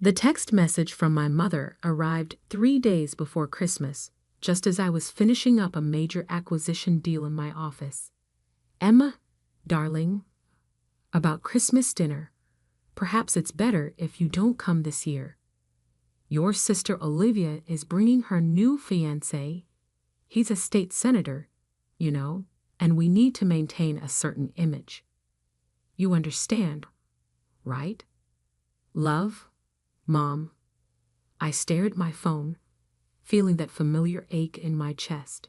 The text message from my mother arrived 3 days before Christmas, just as I was finishing up a major acquisition deal in my office. Emma, darling, about Christmas dinner. Perhaps it's better if you don't come this year. Your sister Olivia is bringing her new fiancé. He's a state senator, you know, and we need to maintain a certain image. You understand, right? Love, Mom. I stared at my phone, feeling that familiar ache in my chest.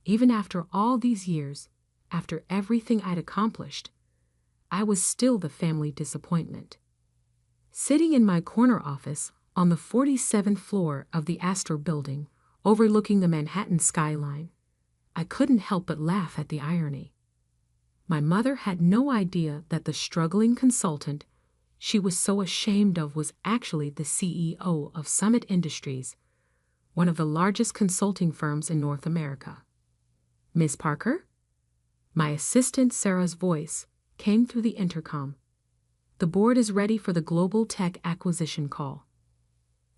Even after all these years, after everything I'd accomplished, I was still the family disappointment. Sitting in my corner office on the 47th floor of the Astor building, overlooking the Manhattan skyline, I couldn't help but laugh at the irony. My mother had no idea that the struggling consultant she was so ashamed of was actually the CEO of Summit Industries, one of the largest consulting firms in North America. Miss Parker? My assistant Sarah's voice came through the intercom. The board is ready for the global tech acquisition call.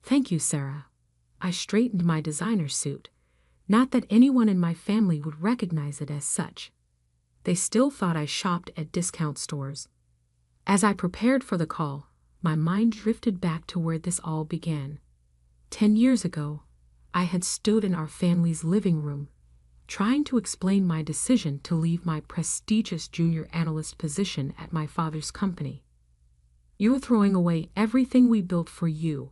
Thank you, Sarah. I straightened my designer suit. Not that anyone in my family would recognize it as such. They still thought I shopped at discount stores. As I prepared for the call, my mind drifted back to where this all began. 10 years ago, I had stood in our family's living room, trying to explain my decision to leave my prestigious junior analyst position at my father's company. "You're throwing away everything we built for you,"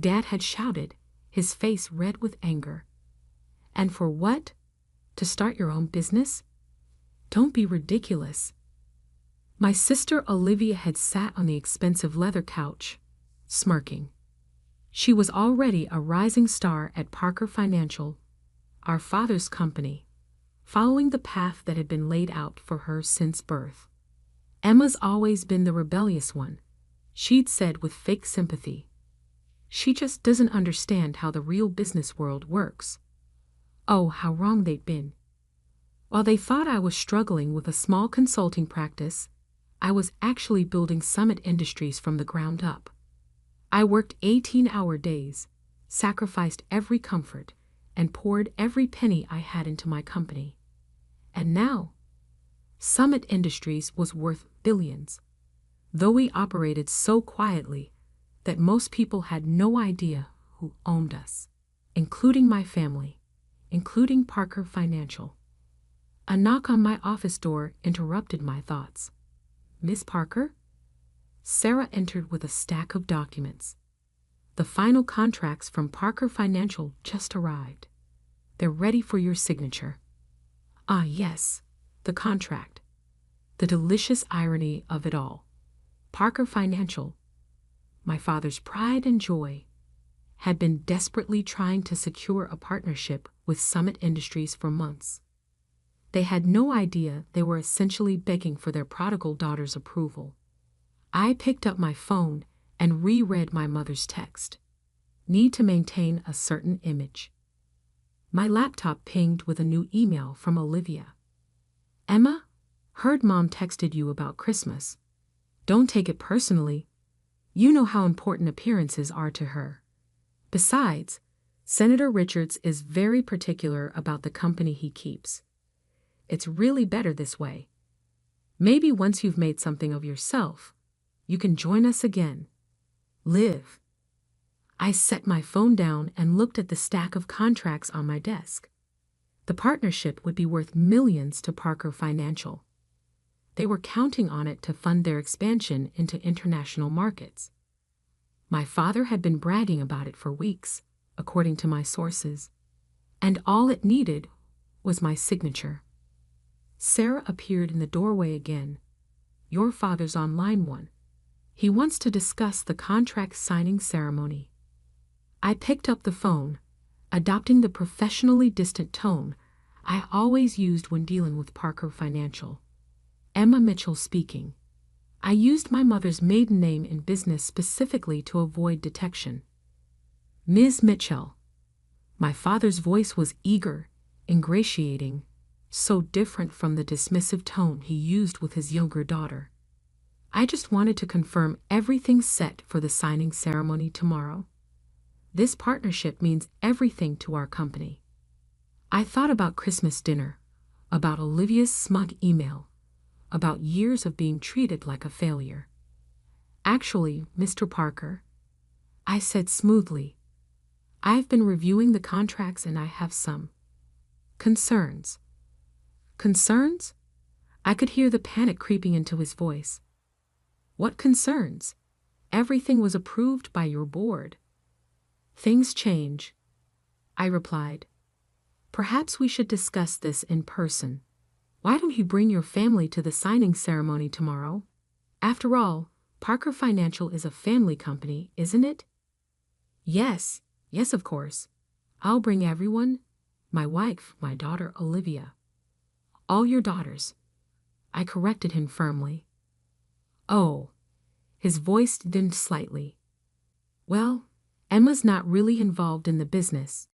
Dad had shouted, his face red with anger. "And for what? To start your own business? Don't be ridiculous." My sister Olivia had sat on the expensive leather couch, smirking. She was already a rising star at Parker Financial, our father's company, following the path that had been laid out for her since birth. "Emma's always been the rebellious one," she'd said with fake sympathy. "She just doesn't understand how the real business world works." Oh, how wrong they'd been. While they thought I was struggling with a small consulting practice, I was actually building Summit Industries from the ground up. I worked 18-hour days, sacrificed every comfort, and poured every penny I had into my company. And now, Summit Industries was worth billions, though we operated so quietly that most people had no idea who owned us, including my family, including Parker Financial. A knock on my office door interrupted my thoughts. "Miss Parker?" Sarah entered with a stack of documents. "The final contracts from Parker Financial just arrived. They're ready for your signature." Ah, yes, the contract. The delicious irony of it all. Parker Financial, my father's pride and joy, had been desperately trying to secure a partnership with Summit Industries for months. They had no idea they were essentially begging for their prodigal daughter's approval. I picked up my phone and reread my mother's text. Need to maintain a certain image. My laptop pinged with a new email from Olivia. "Emma, heard Mom texted you about Christmas. Don't take it personally. You know how important appearances are to her. Besides, Senator Richards is very particular about the company he keeps. It's really better this way. Maybe once you've made something of yourself, you can join us again. Liv." I set my phone down and looked at the stack of contracts on my desk. The partnership would be worth millions to Parker Financial. They were counting on it to fund their expansion into international markets. My father had been bragging about it for weeks, according to my sources, and all it needed was my signature. Sarah appeared in the doorway again. "Your father's on line 1. He wants to discuss the contract signing ceremony." I picked up the phone, adopting the professionally distant tone I always used when dealing with Parker Financial. "Emma Mitchell speaking." I used my mother's maiden name in business specifically to avoid detection. "Ms. Mitchell." My father's voice was eager, ingratiating, so different from the dismissive tone he used with his younger daughter. I just wanted to confirm everything's set for the signing ceremony tomorrow. This partnership means everything to our company. I thought about Christmas dinner, about Olivia's smug email, about years of being treated like a failure. Actually, Mr. Parker, I said smoothly, I've been reviewing the contracts and I have some concerns. Concerns? I could hear the panic creeping into his voice. What concerns? Everything was approved by your board. Things change, I replied. Perhaps we should discuss this in person. Why don't you bring your family to the signing ceremony tomorrow? After all, Parker Financial is a family company, isn't it? Yes, of course. I'll bring everyone. My wife, my daughter Olivia. All your daughters. I corrected him firmly. Oh, his voice dimmed slightly. Well, Emma's not really involved in the business.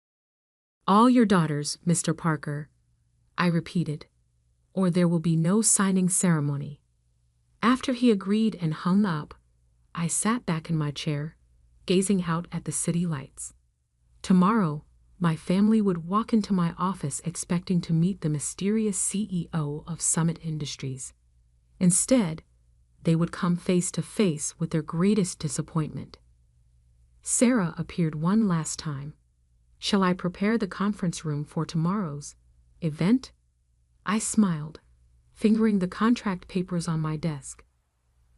All your daughters, Mr. Parker, I repeated, or there will be no signing ceremony. After he agreed and hung up, I sat back in my chair, gazing out at the city lights. Tomorrow, my family would walk into my office expecting to meet the mysterious CEO of Summit Industries. Instead, they would come face to face with their greatest disappointment. Sarah appeared one last time. Shall I prepare the conference room for tomorrow's event? I smiled, fingering the contract papers on my desk.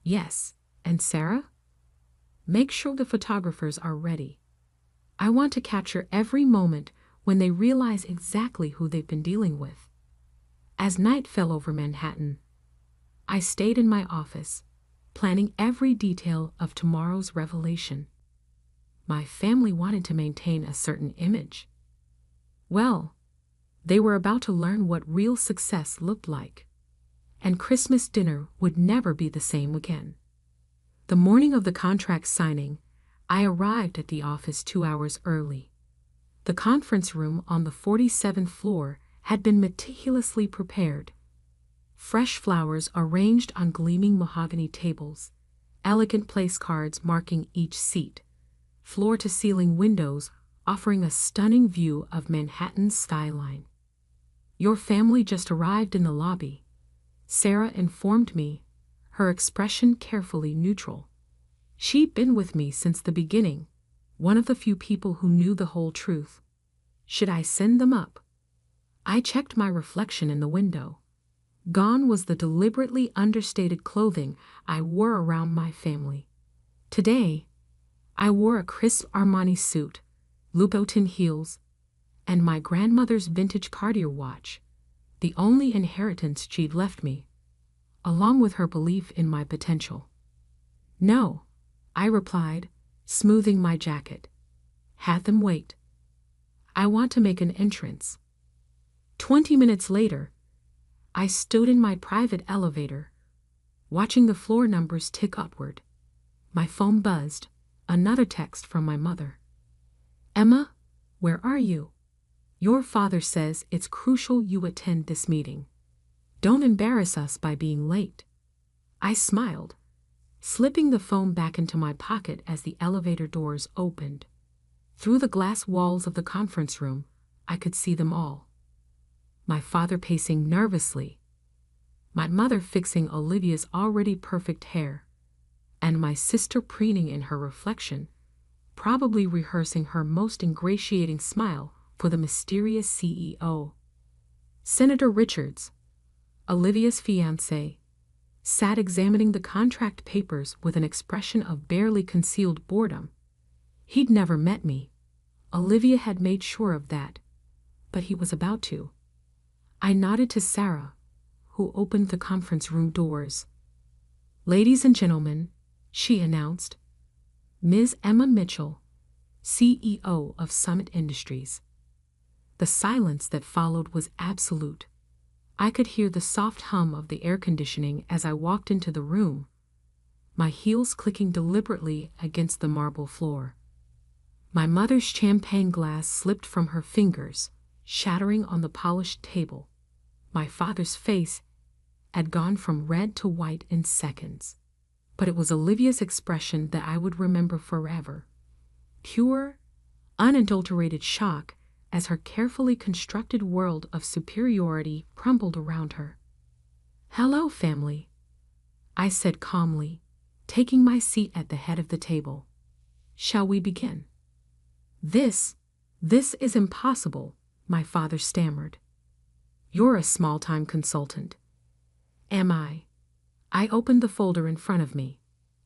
Yes, and Sarah? Make sure the photographers are ready. I want to capture every moment when they realize exactly who they've been dealing with. As night fell over Manhattan, I stayed in my office, planning every detail of tomorrow's revelation. My family wanted to maintain a certain image. Well, they were about to learn what real success looked like, and Christmas dinner would never be the same again. The morning of the contract signing, I arrived at the office 2 hours early. The conference room on the 47th floor had been meticulously prepared. Fresh flowers arranged on gleaming mahogany tables, elegant place cards marking each seat, floor-to-ceiling windows offering a stunning view of Manhattan's skyline. Your family just arrived in the lobby, Sarah informed me, her expression carefully neutral. She'd been with me since the beginning, one of the few people who knew the whole truth. Should I send them up? I checked my reflection in the window. Gone was the deliberately understated clothing I wore around my family. Today, I wore a crisp Armani suit, Louboutin heels, and my grandmother's vintage Cartier watch, the only inheritance she'd left me, along with her belief in my potential. No, I replied, smoothing my jacket. Had them wait. I want to make an entrance. 20 minutes later, I stood in my private elevator, watching the floor numbers tick upward. My phone buzzed, another text from my mother. Emma, where are you? Your father says it's crucial you attend this meeting. Don't embarrass us by being late. I smiled, slipping the phone back into my pocket as the elevator doors opened. Through the glass walls of the conference room, I could see them all. My father pacing nervously, my mother fixing Olivia's already perfect hair, and my sister preening in her reflection, probably rehearsing her most ingratiating smile for the mysterious CEO. Senator Richards, Olivia's fiancé, sat examining the contract papers with an expression of barely concealed boredom. He'd never met me. Olivia had made sure of that, but he was about to. I nodded to Sarah, who opened the conference room doors. Ladies and gentlemen, she announced, Ms. Emma Mitchell, CEO of Summit Industries. The silence that followed was absolute. I could hear the soft hum of the air conditioning as I walked into the room, my heels clicking deliberately against the marble floor. My mother's champagne glass slipped from her fingers, shattering on the polished table. My father's face had gone from red to white in seconds. but it was Olivia's expression that I would remember forever. Pure, unadulterated shock as her carefully constructed world of superiority crumbled around her. "Hello, family," I said calmly, taking my seat at the head of the table. "Shall we begin?" This is impossible," my father stammered. "You're a small-time consultant." "Am I?" I opened the folder in front of me.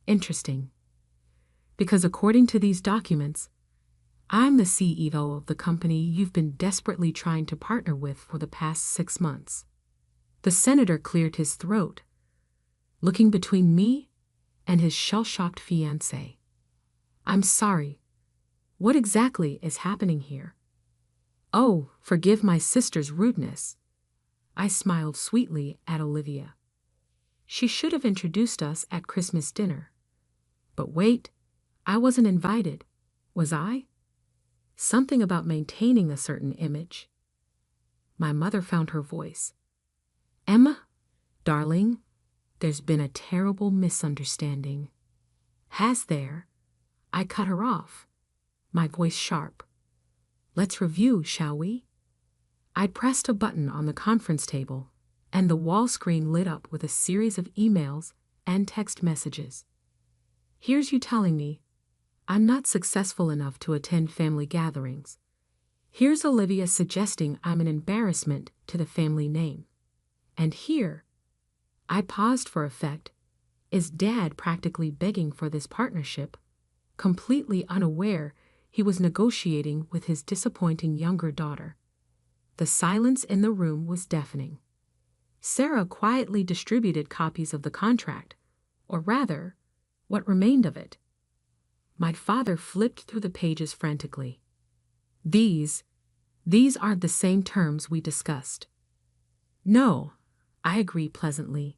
Interesting. Because according to these documents, I'm the CEO of the company you've been desperately trying to partner with for the past 6 months. The senator cleared his throat, looking between me and his shell-shocked fiancée. "I'm sorry. What exactly is happening here?" "Oh, forgive my sister's rudeness." I smiled sweetly at Olivia. She should have introduced us at Christmas dinner. But wait, I wasn't invited, was I? Something about maintaining a certain image. My mother found her voice. "Emma, darling, there's been a terrible misunderstanding." "Has there?" I cut her off, my voice sharp. "Let's review, shall we?" I pressed a button on the conference table, and the wall screen lit up with a series of emails and text messages. Here's you telling me I'm not successful enough to attend family gatherings. Here's Olivia suggesting I'm an embarrassment to the family name. And here, I paused for effect, is Dad practically begging for this partnership, completely unaware he was negotiating with his disappointing younger daughter. The silence in the room was deafening. Sarah quietly distributed copies of the contract, or rather, what remained of it. My father flipped through the pages frantically. These aren't the same terms we discussed." "No," I agreed pleasantly.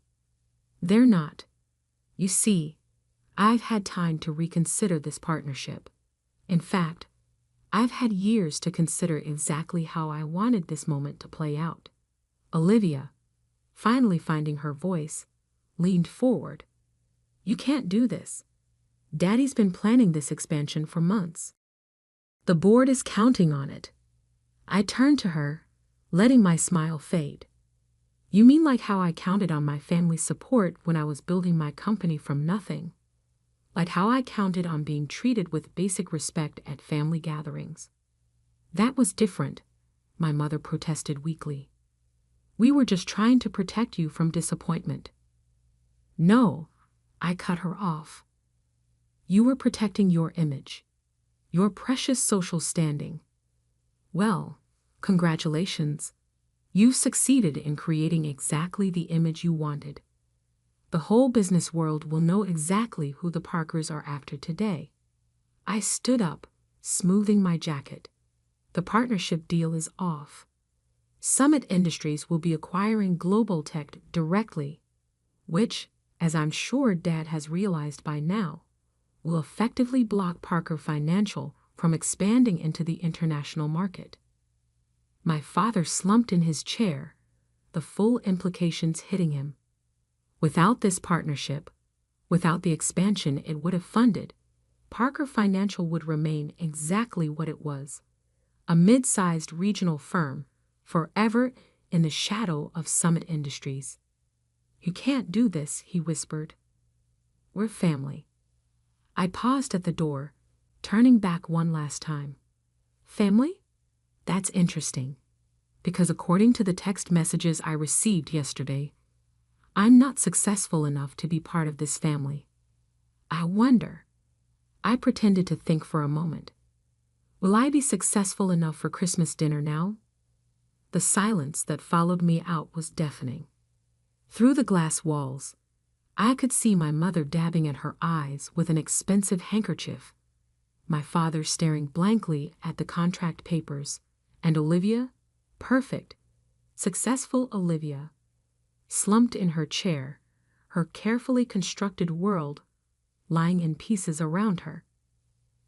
"They're not. You see, I've had time to reconsider this partnership. In fact, I've had years to consider exactly how I wanted this moment to play out." Olivia, finally finding her voice, leaned forward. "You can't do this. Daddy's been planning this expansion for months. The board is counting on it." I turned to her, letting my smile fade. "You mean like how I counted on my family's support when I was building my company from nothing? Like how I counted on being treated with basic respect at family gatherings?" "That was different," my mother protested weakly. "We were just trying to protect you from disappointment." "No," I cut her off. "You were protecting your image, your precious social standing. Well, congratulations. You've succeeded in creating exactly the image you wanted. The whole business world will know exactly who the Parkers are after today." I stood up, smoothing my jacket. "The partnership deal is off. Summit Industries will be acquiring Global Tech directly, which, as I'm sure Dad has realized by now, will effectively block Parker Financial from expanding into the international market." My father slumped in his chair, the full implications hitting him. Without this partnership, without the expansion it would have funded, Parker Financial would remain exactly what it was, a mid-sized regional firm, forever in the shadow of Summit Industries. "You can't do this," he whispered. "We're family." I paused at the door, turning back one last time. "Family? That's interesting, because according to the text messages I received yesterday, I'm not successful enough to be part of this family. I wonder." I pretended to think for a moment. "Will I be successful enough for Christmas dinner now?" The silence that followed me out was deafening. Through the glass walls, I could see my mother dabbing at her eyes with an expensive handkerchief, my father staring blankly at the contract papers, and Olivia, perfect, successful Olivia, slumped in her chair, her carefully constructed world lying in pieces around her.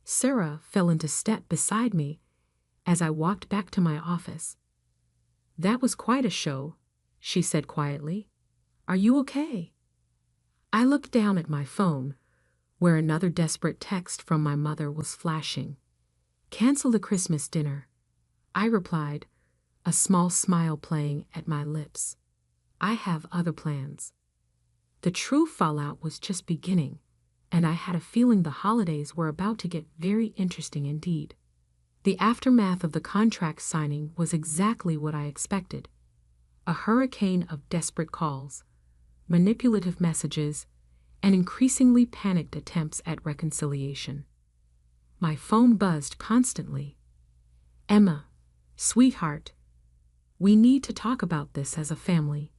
Sarah fell into step beside me as I walked back to my office. "That was quite a show," she said quietly. "Are you okay?" I looked down at my phone, where another desperate text from my mother was flashing. "Cancel the Christmas dinner," I replied, a small smile playing at my lips. "I have other plans." The true fallout was just beginning, and I had a feeling the holidays were about to get very interesting indeed. The aftermath of the contract signing was exactly what I expected. A hurricane of desperate calls, manipulative messages, and increasingly panicked attempts at reconciliation. My phone buzzed constantly. "Emma, sweetheart, we need to talk about this as a family.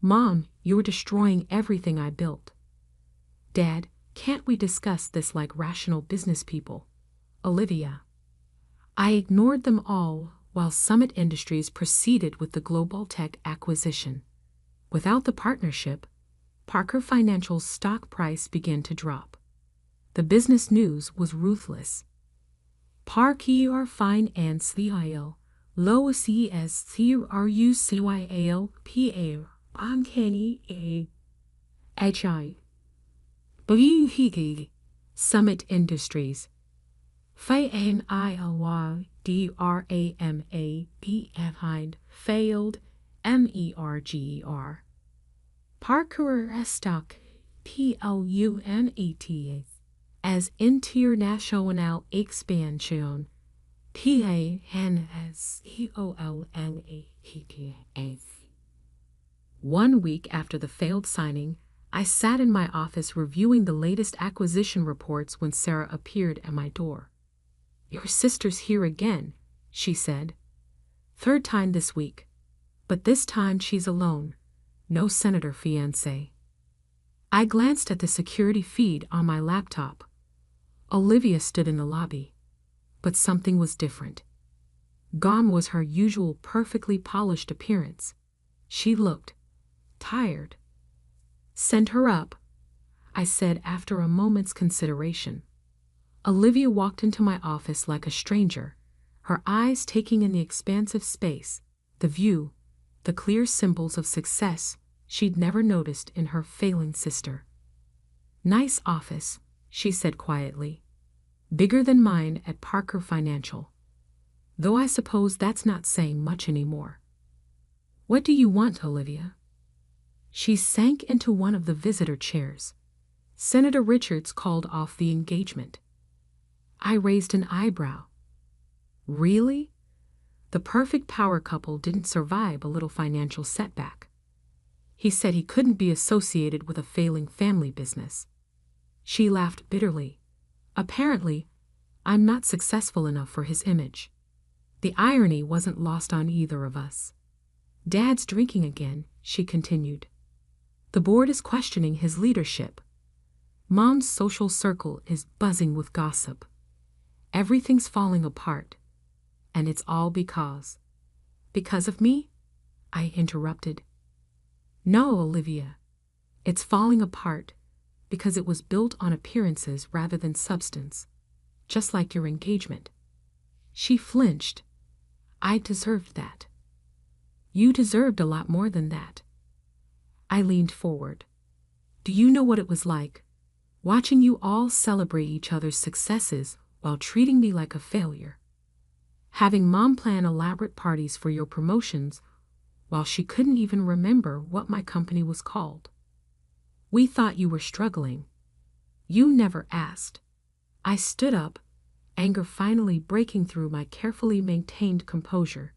Mom, you're destroying everything I built. Dad, can't we discuss this like rational business people? Olivia." I ignored them all while Summit Industries proceeded with the Global Tech acquisition. Without the partnership, Parker Financial's stock price began to drop. The business news was ruthless. Parker Financial, low CSCRUCYAL PA, uncanny HI. BUHG, Summit Industries. FANILYDRAMA failed MERGER. Parker stock PLUNET as international expansion PANSEOLNATS. 1 week after the failed signing, I sat in my office reviewing the latest acquisition reports when Sarah appeared at my door. "Your sister's here again," she said. "Third time this week. But this time she's alone. No senator fiancé." I glanced at the security feed on my laptop. Olivia stood in the lobby. But something was different. Gone was her usual perfectly polished appearance. She looked tired. "Send her up," I said after a moment's consideration. Olivia walked into my office like a stranger, her eyes taking in the expansive space, the view, the clear symbols of success she'd never noticed in her failing sister. "Nice office," she said quietly. "Bigger than mine at Parker Financial. Though I suppose that's not saying much anymore." "What do you want, Olivia?" She sank into one of the visitor chairs. Senator Richards called off the engagement. I raised an eyebrow. Really? The perfect power couple didn't survive a little financial setback. He said he couldn't be associated with a failing family business. She laughed bitterly. "Apparently, I'm not successful enough for his image." The irony wasn't lost on either of us. "Dad's drinking again," she continued. "The board is questioning his leadership. Mom's social circle is buzzing with gossip. Everything's falling apart. And it's all because of me?" I interrupted. "No, Olivia. It's falling apart because it was built on appearances rather than substance, just like your engagement." She flinched. "I deserved that." "You deserved a lot more than that." I leaned forward. "Do you know what it was like, watching you all celebrate each other's successes while treating me like a failure? Having Mom plan elaborate parties for your promotions while she couldn't even remember what my company was called. We thought you were struggling. You never asked." I stood up, anger finally breaking through my carefully maintained composure.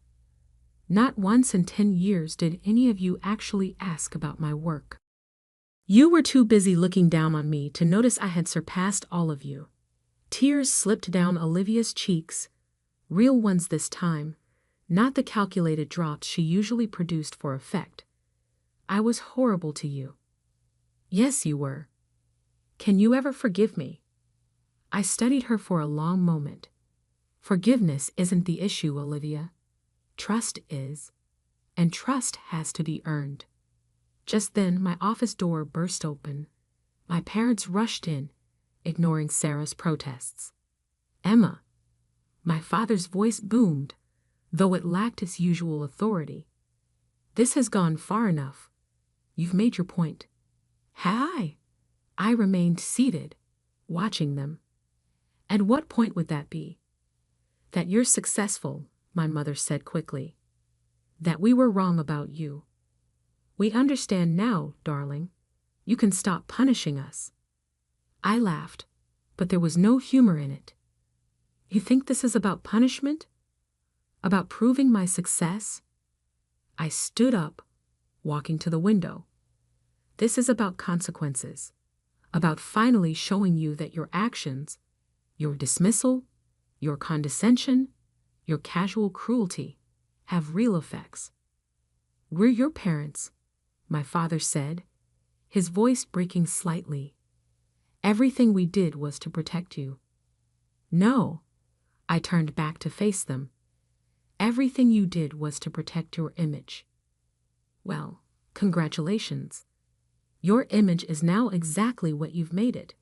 "Not once in 10 years did any of you actually ask about my work. You were too busy looking down on me to notice I had surpassed all of you." Tears slipped down Olivia's cheeks, real ones this time, not the calculated drops she usually produced for effect. "I was horrible to you." "Yes, you were. Can you ever forgive me?" I studied her for a long moment. "Forgiveness isn't the issue, Olivia. Trust is, and trust has to be earned." Just then, my office door burst open. My parents rushed in, ignoring Sarah's protests. "Emma," my father's voice boomed, though it lacked its usual authority. "This has gone far enough. You've made your point. Hi. I remained seated, watching them. At what point would that be? That you're successful, my mother said quickly. That we were wrong about you. We understand now, darling. You can stop punishing us. I laughed, but there was no humor in it. You think this is about punishment? About proving my success? I stood up, walking to the window. This is about consequences, about finally showing you that your actions, your dismissal, your condescension, your casual cruelty, have real effects. We're your parents, my father said, his voice breaking slightly. Everything we did was to protect you. No, I turned back to face them. Everything you did was to protect your image. Well, congratulations. Your image is now exactly what you've made it.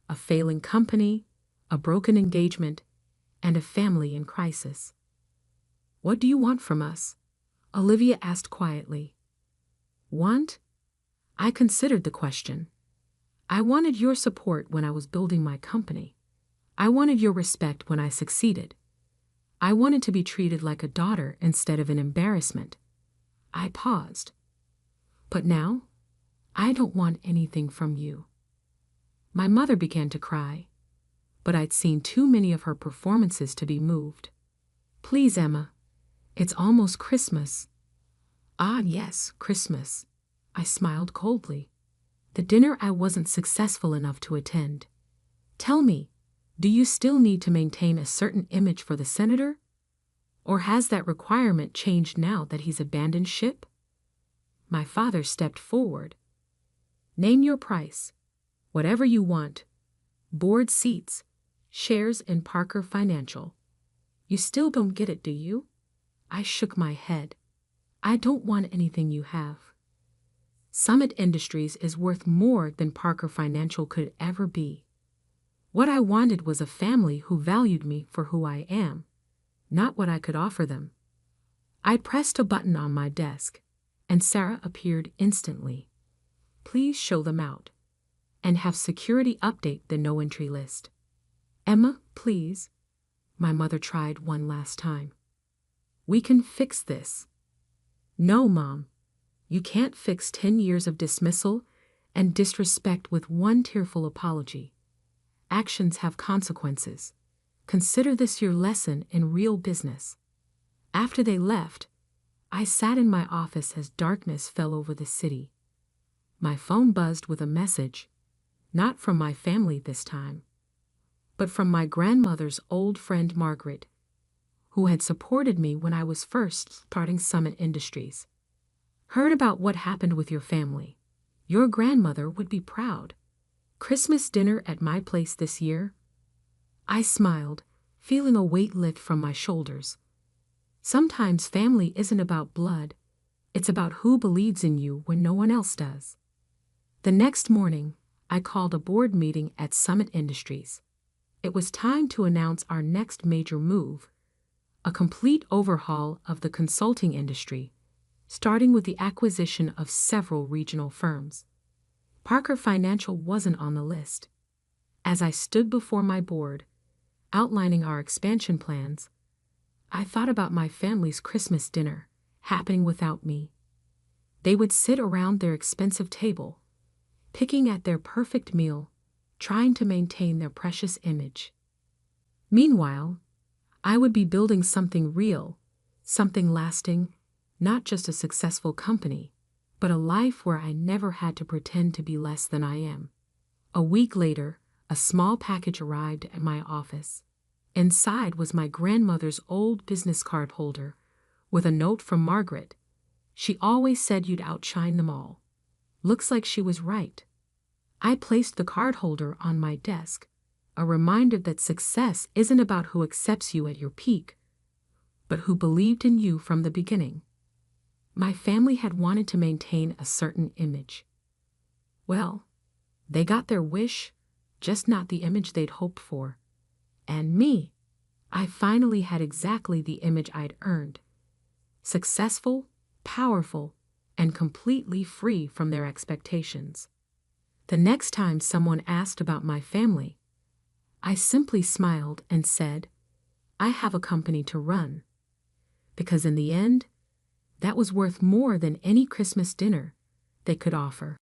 A failing company, a broken engagement, and a family in crisis. What do you want from us? Olivia asked quietly. Want? I considered the question. I wanted your support when I was building my company. I wanted your respect when I succeeded. I wanted to be treated like a daughter instead of an embarrassment. I paused. But now, I don't want anything from you. My mother began to cry, but I'd seen too many of her performances to be moved. Please, Emma, it's almost Christmas. Ah, yes, Christmas. I smiled coldly. The dinner I wasn't successful enough to attend. Tell me, do you still need to maintain a certain image for the senator? Or has that requirement changed now that he's abandoned ship? My father stepped forward. Name your price. Whatever you want. Board seats. Shares in Parker Financial. You still don't get it, do you? I shook my head. I don't want anything you have. Summit Industries is worth more than Parker Financial could ever be. What I wanted was a family who valued me for who I am, not what I could offer them. I pressed a button on my desk, and Sarah appeared instantly. Please show them out, and have security update the no-entry list. Emma, please. My mother tried one last time. We can fix this. No, Mom. You can't fix 10 years of dismissal and disrespect with one tearful apology. Actions have consequences. Consider this your lesson in real business. After they left, I sat in my office as darkness fell over the city. My phone buzzed with a message, not from my family this time, but from my grandmother's old friend Margaret, who had supported me when I was first starting Summit Industries. Heard about what happened with your family. Your grandmother would be proud. Christmas dinner at my place this year? I smiled, feeling a weight lift from my shoulders. Sometimes family isn't about blood. It's about who believes in you when no one else does. The next morning, I called a board meeting at Summit Industries. It was time to announce our next major move, a complete overhaul of the consulting industry, starting with the acquisition of several regional firms. Parker Financial wasn't on the list. As I stood before my board, outlining our expansion plans, I thought about my family's Christmas dinner, happening without me. They would sit around their expensive table, picking at their perfect meal, trying to maintain their precious image. Meanwhile, I would be building something real, something lasting, not just a successful company, but a life where I never had to pretend to be less than I am. A week later, a small package arrived at my office. Inside was my grandmother's old business card holder with a note from Margaret. She always said you'd outshine them all. Looks like she was right. I placed the card holder on my desk, a reminder that success isn't about who accepts you at your peak, but who believed in you from the beginning. My family had wanted to maintain a certain image. Well, they got their wish, just not the image they'd hoped for. And me, I finally had exactly the image I'd earned. Successful, powerful, and completely free from their expectations. The next time someone asked about my family, I simply smiled and said, I have a company to run. Because in the end, that was worth more than any Christmas dinner they could offer.